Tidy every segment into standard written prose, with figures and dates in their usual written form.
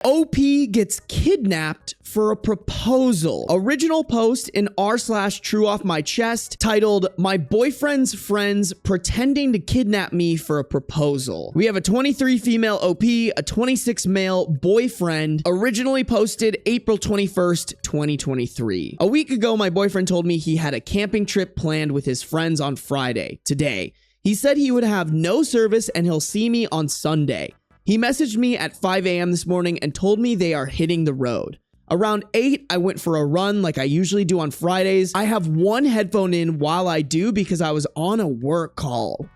OP gets kidnapped for a proposal. Original post in r/true off my chest titled, "My boyfriend's friends pretending to kidnap me for a proposal." We have a 23 female OP, a 26 male boyfriend. Originally posted April 21st, 2023. A week ago, my boyfriend told me he had a camping trip planned with his friends on Friday, today. He said he would have no service and he'll see me on Sunday. He messaged me at 5 a.m. this morning and told me they are hitting the road. Around 8, I went for a run like I usually do on Fridays. I have one headphone in while I do because I was on a work call.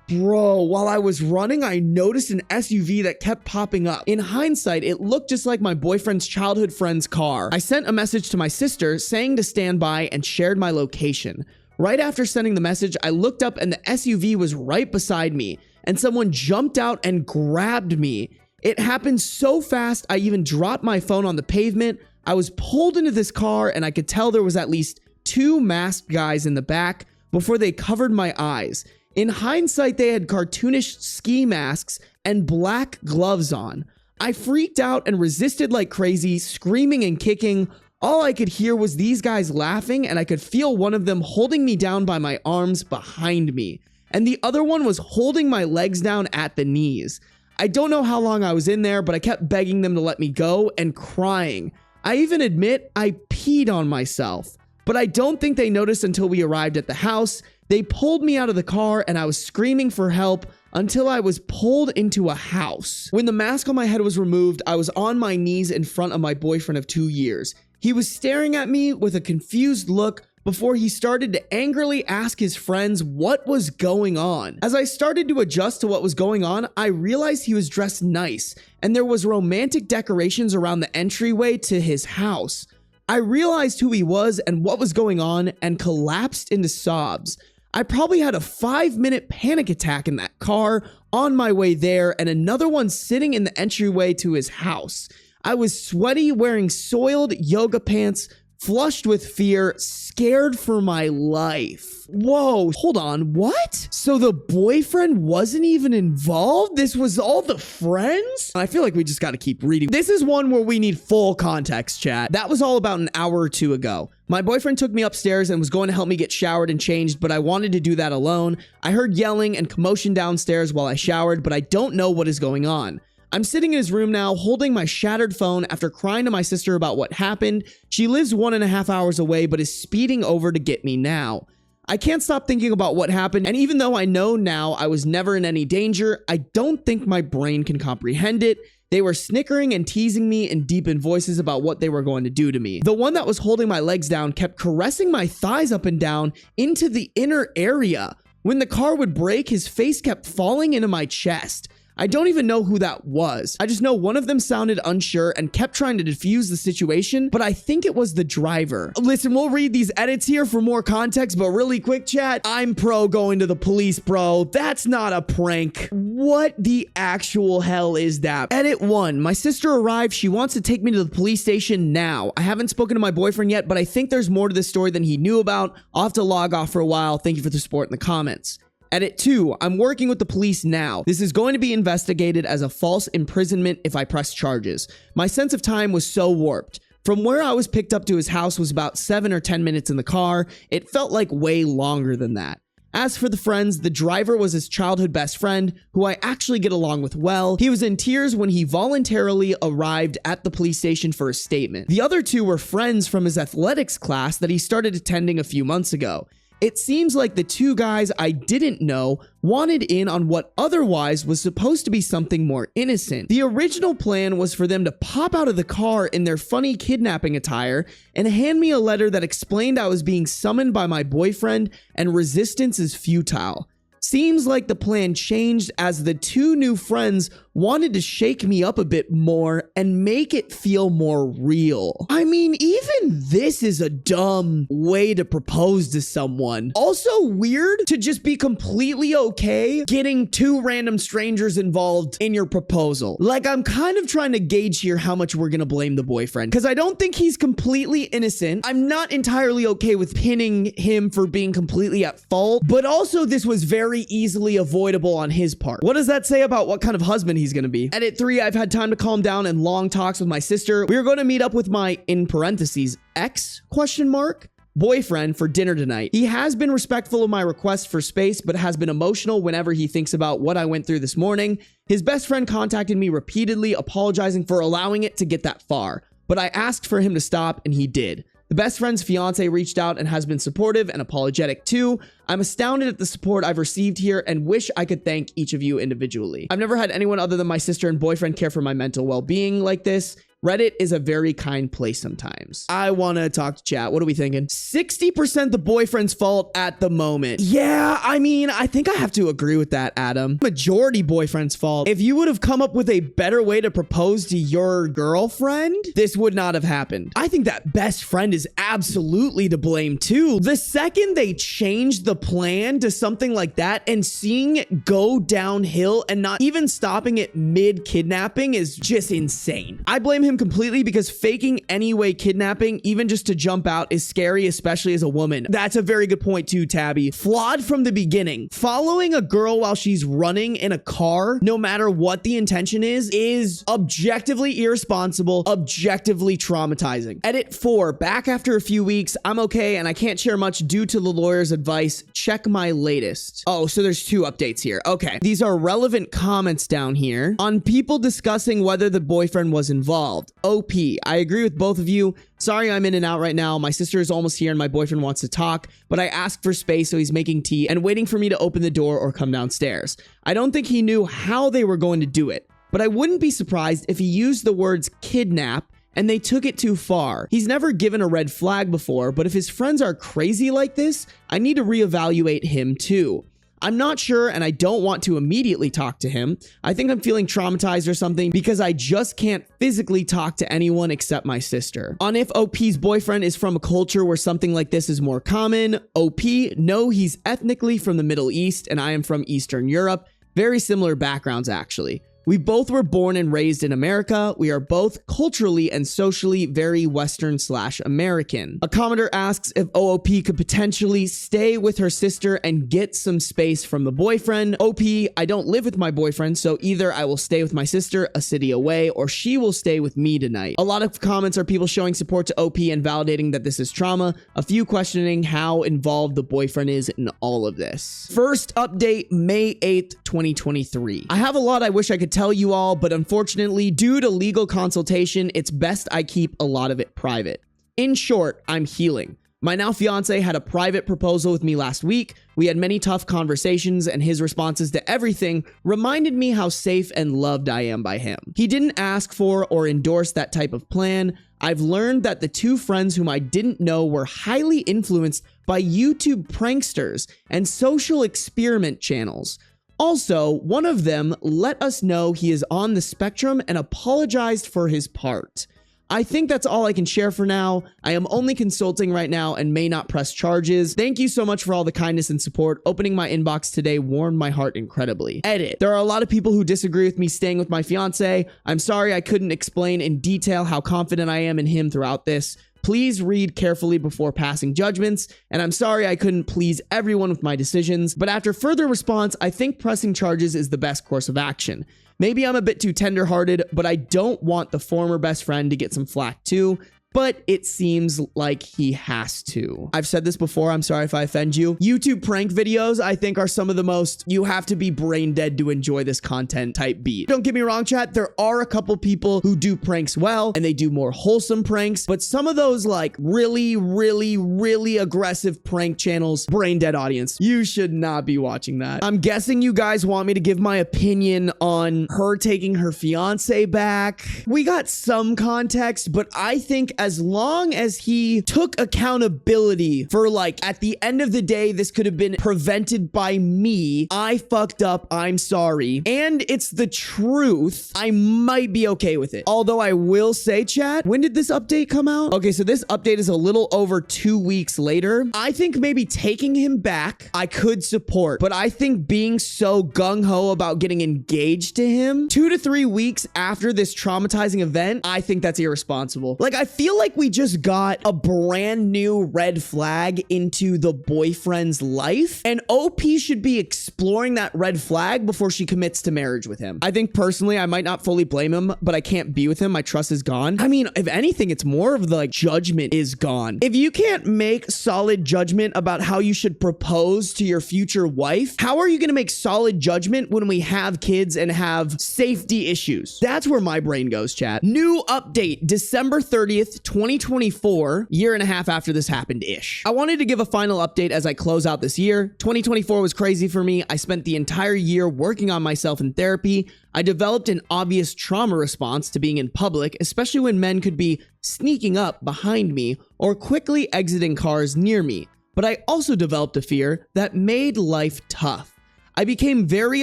Bro, while I was running, I noticed an SUV that kept popping up. In hindsight, it looked just like my boyfriend's childhood friend's car. I sent a message to my sister saying to stand by and shared my location. Right after sending the message, I looked up and the SUV was right beside me, and someone jumped out and grabbed me. It happened so fast, I even dropped my phone on the pavement. I was pulled into this car and I could tell there was at least 2 masked guys in the back before they covered my eyes. In hindsight, they had cartoonish ski masks and black gloves on. I freaked out and resisted like crazy, screaming and kicking. All I could hear was these guys laughing, and I could feel one of them holding me down by my arms behind me, and the other one was holding my legs down at the knees. I don't know how long I was in there, but I kept begging them to let me go and crying. I even admit I peed on myself, but I don't think they noticed until we arrived at the house. They pulled me out of the car and I was screaming for help until I was pulled into a house. When the mask on my head was removed, I was on my knees in front of my boyfriend of 2 years. He was staring at me with a confused look before he started to angrily ask his friends what was going on. As I started to adjust to what was going on, I realized he was dressed nice and there was romantic decorations around the entryway to his house. I realized who he was and what was going on and collapsed into sobs. I probably had a 5-minute panic attack in that car on my way there and another one sitting in the entryway to his house. I was sweaty, wearing soiled yoga pants, flushed with fear, scared for my life. Whoa, hold on, what? So the boyfriend wasn't even involved? This was all the friends? I feel like we just gotta keep reading. This is one where we need full context, chat. That was all about an hour or 2 ago. My boyfriend took me upstairs and was going to help me get showered and changed, but I wanted to do that alone. I heard yelling and commotion downstairs while I showered, but I don't know what is going on. I'm sitting in his room now, holding my shattered phone after crying to my sister about what happened. She lives 1.5 hours away, but is speeding over to get me now. I can't stop thinking about what happened, and even though I know now I was never in any danger, I don't think my brain can comprehend it. They were snickering and teasing me in deepened voices about what they were going to do to me. The one that was holding my legs down kept caressing my thighs up and down into the inner area. When the car would brake, his face kept falling into my chest. I don't even know who that was. I just know one of them sounded unsure and kept trying to defuse the situation, but I think it was the driver. Listen, we'll read these edits here for more context, but really quick, chat, I'm pro going to the police, bro. That's not a prank. What the actual hell is that? Edit 1. My sister arrived. She wants to take me to the police station now. I haven't spoken to my boyfriend yet, but I think there's more to this story than he knew about. I'll have to log off for a while. Thank you for the support in the comments. Edit 2, I'm working with the police now. This is going to be investigated as a false imprisonment if I press charges. My sense of time was so warped. From where I was picked up to his house was about 7 or 10 minutes in the car. It felt like way longer than that. As for the friends, the driver was his childhood best friend, who I actually get along with well. He was in tears when he voluntarily arrived at the police station for a statement. The other 2 were friends from his athletics class that he started attending a few months ago. It seems like the 2 guys I didn't know wanted in on what otherwise was supposed to be something more innocent. The original plan was for them to pop out of the car in their funny kidnapping attire and hand me a letter that explained I was being summoned by my boyfriend and resistance is futile. Seems like the plan changed as the 2 new friends wanted to shake me up a bit more and make it feel more real. I mean, even this is a dumb way to propose to someone. Also weird to just be completely okay getting 2 random strangers involved in your proposal. Like, I'm kind of trying to gauge here how much we're gonna blame the boyfriend, because I don't think he's completely innocent. I'm not entirely okay with pinning him for being completely at fault, but also this was very easily avoidable on his part. What does that say about what kind of husband he he's gonna be. Edit 3, I've had time to calm down and long talks with my sister. We are going to meet up with my, in parentheses, ex, question mark, boyfriend for dinner tonight. He has been respectful of my request for space, but has been emotional whenever he thinks about what I went through this morning. His best friend contacted me repeatedly, apologizing for allowing it to get that far, but I asked for him to stop, and he did. The best friend's fiance reached out and has been supportive and apologetic too. I'm astounded at the support I've received here and wish I could thank each of you individually. I've never had anyone other than my sister and boyfriend care for my mental well-being like this. Reddit is a very kind place sometimes. I want to talk to chat. What are we thinking? 60% the boyfriend's fault at the moment. Yeah, I mean, I think I have to agree with that, Adam. Majority boyfriend's fault. If you would have come up with a better way to propose to your girlfriend, this would not have happened. I think that best friend is absolutely to blame too. The second they changed the plan to something like that and seeing it go downhill and not even stopping it mid-kidnapping is just insane. I blame him completely because faking anyway kidnapping, even just to jump out, is scary, especially as a woman. That's a very good point too, Tabby. Flawed from the beginning. Following a girl while she's running in a car, no matter what the intention is objectively irresponsible, objectively traumatizing. Edit 4, back after a few weeks. I'm okay and I can't share much due to the lawyer's advice. Check my latest. Oh, so there's 2 updates here. Okay. These are relevant comments down here on people discussing whether the boyfriend was involved. OP, I agree with both of you. Sorry I'm in and out right now. My sister is almost here and my boyfriend wants to talk, but I asked for space, so he's making tea and waiting for me to open the door or come downstairs. I don't think he knew how they were going to do it, but I wouldn't be surprised if he used the words kidnap and they took it too far. He's never given a red flag before, but if his friends are crazy like this, I need to reevaluate him too. I'm not sure and I don't want to immediately talk to him. I think I'm feeling traumatized or something because I just can't physically talk to anyone except my sister. On if OP's boyfriend is from a culture where something like this is more common, OP, no, he's ethnically from the Middle East and I am from Eastern Europe. Very similar backgrounds actually. We both were born and raised in America. We are both culturally and socially very Western/American. A commenter asks if OOP could potentially stay with her sister and get some space from the boyfriend. OP, I don't live with my boyfriend, so either I will stay with my sister a city away or she will stay with me tonight. A lot of comments are people showing support to OP and validating that this is trauma. A few questioning how involved the boyfriend is in all of this. First update, May 8th, 2023. I have a lot I wish I could tell you all, but unfortunately, due to legal consultation, it's best I keep a lot of it private. In short, I'm healing. My now fiance had a private proposal with me last week. We had many tough conversations and his responses to everything reminded me how safe and loved I am by him. He didn't ask for or endorse that type of plan. I've learned that the 2 friends whom I didn't know were highly influenced by YouTube pranksters and social experiment channels. Also, one of them let us know he is on the spectrum and apologized for his part. I think that's all I can share for now. I am only consulting right now and may not press charges. Thank you so much for all the kindness and support. Opening my inbox today warmed my heart incredibly. Edit. There are a lot of people who disagree with me staying with my fiance. I'm sorry I couldn't explain in detail how confident I am in him throughout this. Please read carefully before passing judgments, and I'm sorry I couldn't please everyone with my decisions, but after further response, I think pressing charges is the best course of action. Maybe I'm a bit too tender-hearted, but I don't want the former best friend to get some flack too. But it seems like he has to. I've said this before, I'm sorry if I offend you. YouTube prank videos, I think, are some of the most, you have to be brain dead to enjoy this content type beat. Don't get me wrong, chat, there are a couple people who do pranks well, and they do more wholesome pranks, but some of those like really aggressive prank channels, brain dead audience, you should not be watching that. I'm guessing you guys want me to give my opinion on her taking her fiance back. We got some context, but I think as long as he took accountability for, like, at the end of the day, this could have been prevented by me. I fucked up. I'm sorry. And it's the truth. I might be okay with it. Although I will say, chat, when did this update come out? Okay, so this update is a little over 2 weeks later. I think maybe taking him back, I could support, but I think being so gung-ho about getting engaged to him 2 to 3 weeks after this traumatizing event, I think that's irresponsible. Like, I feel feel like we just got a brand new red flag into the boyfriend's life, and OP should be exploring that red flag before she commits to marriage with him. I think personally, I might not fully blame him, but I can't be with him. My trust is gone. I mean, if anything, it's more of the like judgment is gone. If you can't make solid judgment about how you should propose to your future wife, how are you going to make solid judgment when we have kids and have safety issues? That's where my brain goes, chat. New update, December 30th, 2024, year and a half after this happened-ish. I wanted to give a final update as I close out this year. 2024 was crazy for me. I spent the entire year working on myself in therapy. I developed an obvious trauma response to being in public, especially when men could be sneaking up behind me or quickly exiting cars near me. But I also developed a fear that made life tough. I became very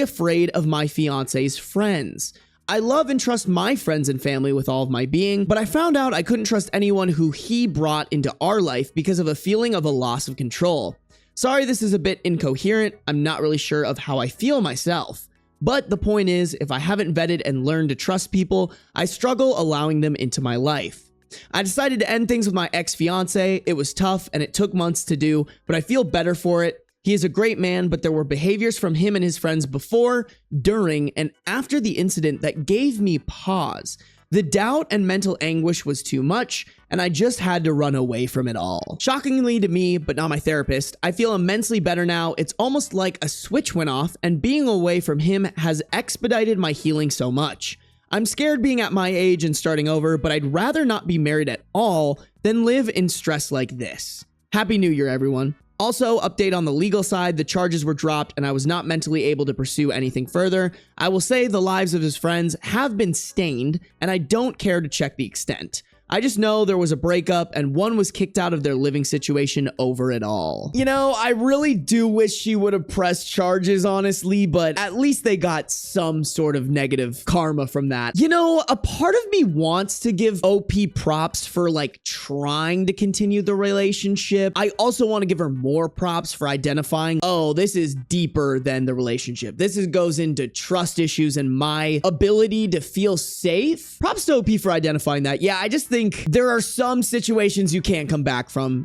afraid of my fiance's friends. I love and trust my friends and family with all of my being, but I found out I couldn't trust anyone who he brought into our life because of a feeling of a loss of control. Sorry, this is a bit incoherent. I'm not really sure of how I feel myself. But the point is, if I haven't vetted and learned to trust people, I struggle allowing them into my life. I decided to end things with my ex-fiance. It was tough and it took months to do, but I feel better for it. He is a great man, but there were behaviors from him and his friends before, during, and after the incident that gave me pause. The doubt and mental anguish was too much, and I just had to run away from it all. Shockingly to me, but not my therapist, I feel immensely better now. It's almost like a switch went off, and being away from him has expedited my healing so much. I'm scared being at my age and starting over, but I'd rather not be married at all than live in stress like this. Happy New Year, everyone. Also, update on the legal side, the charges were dropped and I was not mentally able to pursue anything further. I will say the lives of his friends have been stained and I don't care to check the extent. I just know there was a breakup and one was kicked out of their living situation over it all. You know, I really do wish she would have pressed charges, honestly, but at least they got some sort of negative karma from that. You know, a part of me wants to give OP props for like trying to continue the relationship. I also want to give her more props for identifying, oh, this is deeper than the relationship. This goes into trust issues and my ability to feel safe. Props to OP for identifying that. Yeah, I just think there are some situations you can't come back from.